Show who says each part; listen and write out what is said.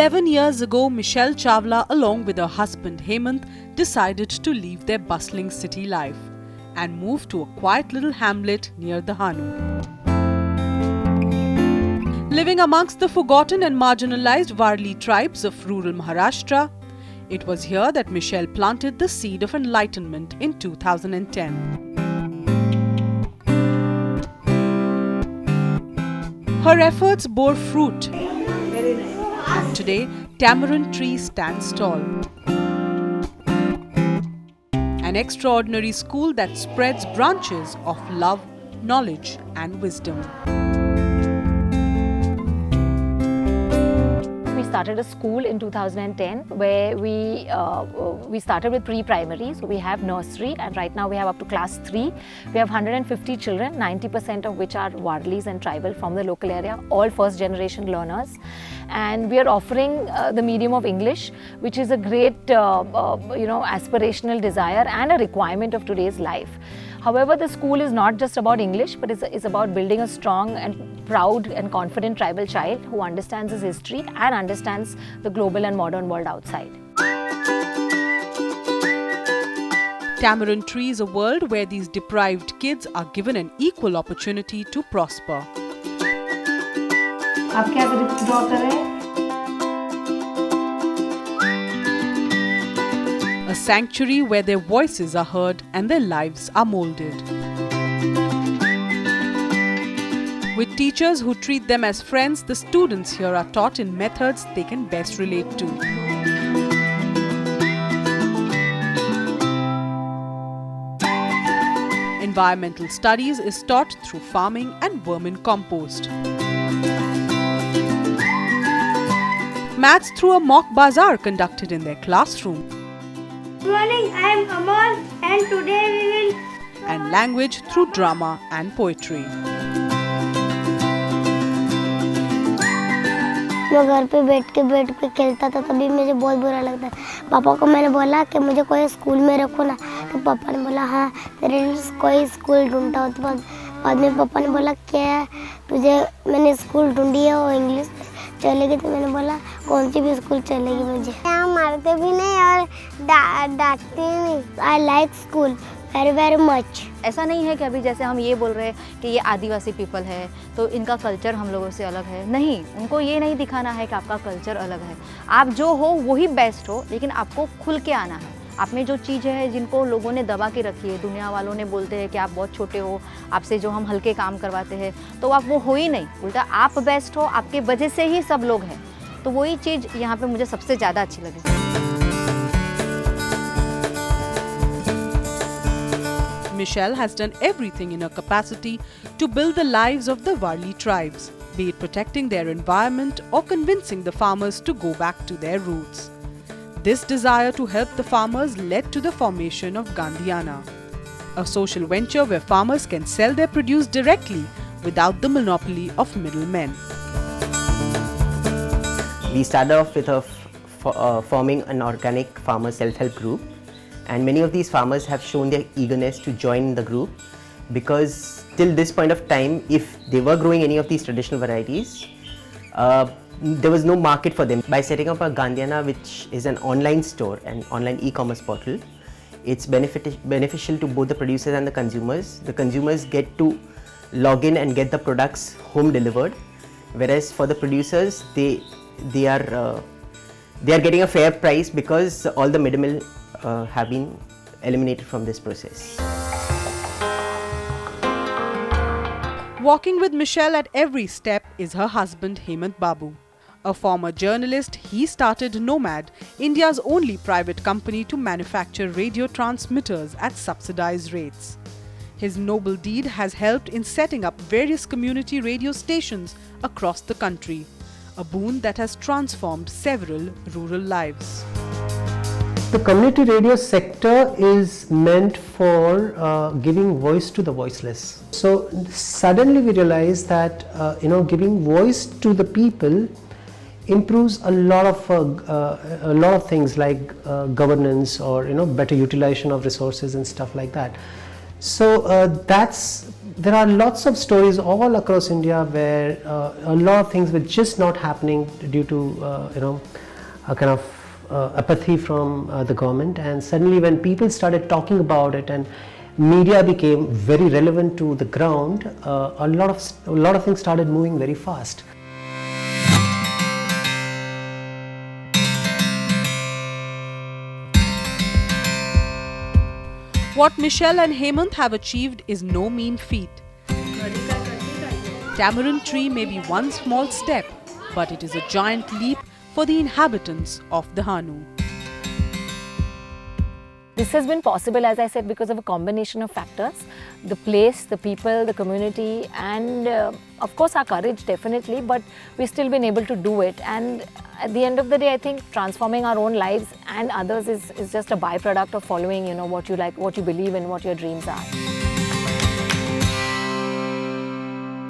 Speaker 1: 11 years ago, Michelle Chawla, along with her husband Hemant, decided to leave their bustling city life and move to a quiet little hamlet near Dahanu. Living amongst the forgotten and marginalized Warli tribes of rural Maharashtra, it was here that Michelle planted the seed of enlightenment in 2010. Her efforts bore fruit. Today, Tamarind Tree stands tall. An extraordinary school that spreads branches of love, knowledge and wisdom.
Speaker 2: We started a school in 2010 where we started with pre-primary. So we have nursery, and right now we have up to class 3. We have 150 children, 90% of which are Warlis and tribal from the local area, all first generation learners. And we are offering the medium of English, which is a great aspirational desire and a requirement of today's life. However, the school is not just about English, but it's about building a strong and proud and confident tribal child who understands his history and understands the global and modern world outside.
Speaker 1: Tamarind Tree is a world where these deprived kids are given an equal opportunity to prosper.
Speaker 2: आप क्या draw कर रहे हैं?
Speaker 1: A sanctuary where their voices are heard and their lives are molded. With teachers who treat them as friends, the students here are taught in methods they can best relate to. Environmental studies is taught through farming and vermin compost. Maths through a mock bazaar conducted in their classroom.
Speaker 3: Good morning, I am Amal and today we will...
Speaker 1: And language through drama and poetry.
Speaker 3: मैं घर पे बैठ के खेलता था, तभी मुझे बहुत बुरा लगता है। पापा को मैंने बोला कि मुझे कोई स्कूल में रखो ना, तो पापा ने बोला हाँ तेरे लिए कोई स्कूल ढूंढता हो। तो बाद में पापा ने बोला क्या तुझे मैंने स्कूल ढूंढी है और इंग्लिश चलेगी, तो मैंने बोला कौन सी भी स्कूल चलेगी मुझे। यहाँ मारते भी नहीं और डांटते नहीं। I like school very very much.
Speaker 2: ऐसा नहीं है कि अभी जैसे हम ये बोल रहे हैं कि ये आदिवासी पीपल है तो इनका कल्चर हम लोगों से अलग है। नहीं, उनको ये नहीं दिखाना है कि आपका कल्चर अलग है। आप जो हो वही बेस्ट हो, लेकिन आपको खुल के आना है। आप में जो चीज़ें हैं जिनको लोगों ने दबा के रखी है, दुनिया वालों ने बोलते हैं कि आप बहुत छोटे हो, आपसे जो हम हल्के काम करवाते हैं, तो आप वो हो ही नहीं। उल्टा आप बेस्ट हो, आपके वजह से ही सब लोग हैं। तो वही चीज़ यहाँ पे मुझे सबसे ज़्यादा अच्छी लगी।
Speaker 1: Michelle has done everything in her capacity to build the lives of the Warli tribes, be it protecting their environment or convincing the farmers to go back to their roots. This desire to help the farmers led to the formation of Gandhiana, a social venture where farmers can sell their produce directly without the monopoly of middlemen.
Speaker 4: We started off with forming an organic farmer self-help group, and many of these farmers have shown their eagerness to join the group because till this point of time, if they were growing any of these traditional varieties, there was no market for them. By setting up a Gandhiana, which is an online store, an online e-commerce portal, it's beneficial to both the producers and the consumers. The consumers get to log in and get the products home delivered, whereas for the producers, they are getting a fair price because all the middlemen have been eliminated from this process.
Speaker 1: Walking with Michelle at every step is her husband Hemant Babu. A former journalist, he started Nomad, India's only private company to manufacture radio transmitters at subsidized rates. His noble deed has helped in setting up various community radio stations across the country, a boon that has transformed several rural lives.
Speaker 5: The community radio sector is meant for giving voice to the voiceless. So suddenly we realized that giving voice to the people improves a lot of things like governance or better utilization of resources and stuff like that. So that's there are lots of stories all across India where a lot of things were just not happening due to a kind of apathy from the government, and suddenly when people started talking about it and media became very relevant to the ground, a lot of things started moving very fast.
Speaker 1: What Michelle and Hemant have achieved is no mean feat. Tamarind tree may be one small step, but it is a giant leap for the inhabitants of Dahanu.
Speaker 2: This has been possible, as I said, because of a combination of factors. The place, the people, the community, and of course our courage definitely, but we've still been able to do it. And at the end of the day, I think transforming our own lives and others is just a byproduct of following, what you like, what you believe in, what your dreams are.